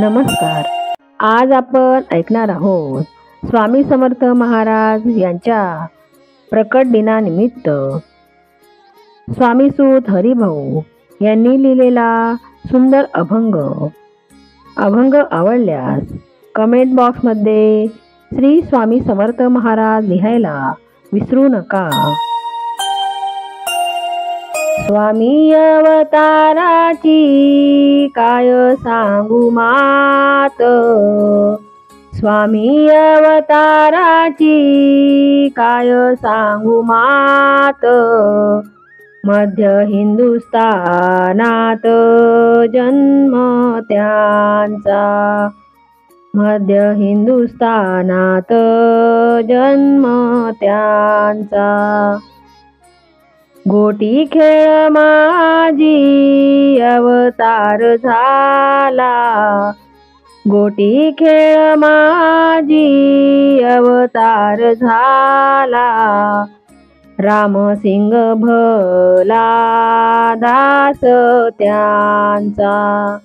नमस्कार. आज आपण ऐकणार आहोत स्वामी समर्थ महाराज यांच्या प्रकट दिनानिमित्त स्वामीसूत हरिभाऊ यांनी लिहिलेला सुंदर अभंग. अभंग आवडल्यास कमेंट बॉक्समध्ये श्री स्वामी समर्थ महाराज लिहायला विसरू नका. स्वामी अवताराची काय सांगू मात, स्वामी अवताराची काय सांगू मात. मध्य हिंदुस्थानात जन्म त्यांचा, मध्य हिंदुस्थानात जन्म त्यांचा. गोटी खेळ माझी अवतार झाला, गोटी खेळ माझी अवतार झाला. रामसिंग भला दास त्यांचा,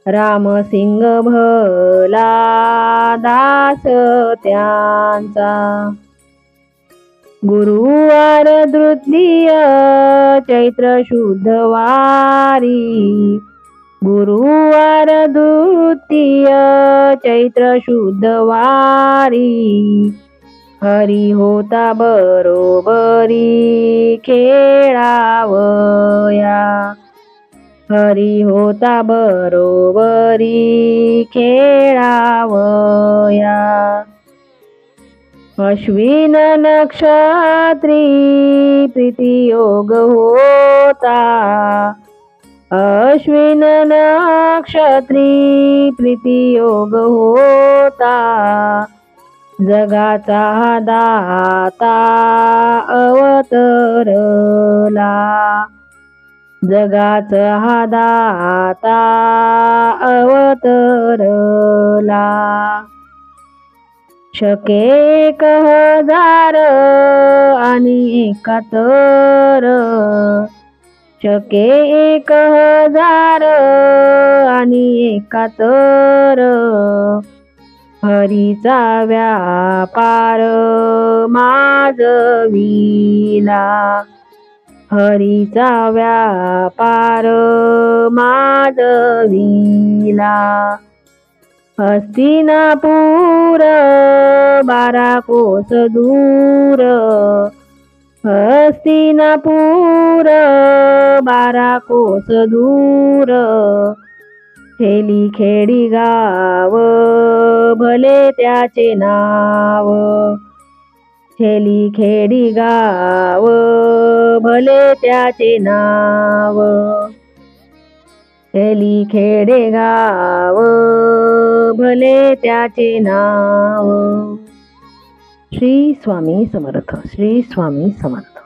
रामसिंग भला दास त्यांचा. गुरुवार तृतीय चैत्र शुद्धवारी, गुरुवार तृतीय चैत्र शुद्धवारी. हरी होता बरोबरी खेळावया, हरी होता बरोबरी खेळावया. अश्विन नक्षत्री प्रीतियोग होता, अश्विन नक्षत्री प्रीतियोग होता. जगाचा दाता अवतरला, जगाचा दाता अवतरला. शके 1000 आणि एकाहत्तर, शके 1000 आणि एकाहत्तर. हरीचा व्यापार माजविला, हरीचा व्यापार माजविला. हस्तिनापुर 12 कोस दूर, हस्तिनापुर 12 कोस दूर. हेली खेडी गाव भले त्याचे नाव, हेली खेडी गाव भले त्याचे नाव. हेली खेडे गाव भले त्याचे नाव. श्री स्वामी समर्थ, श्री स्वामी समर्थ.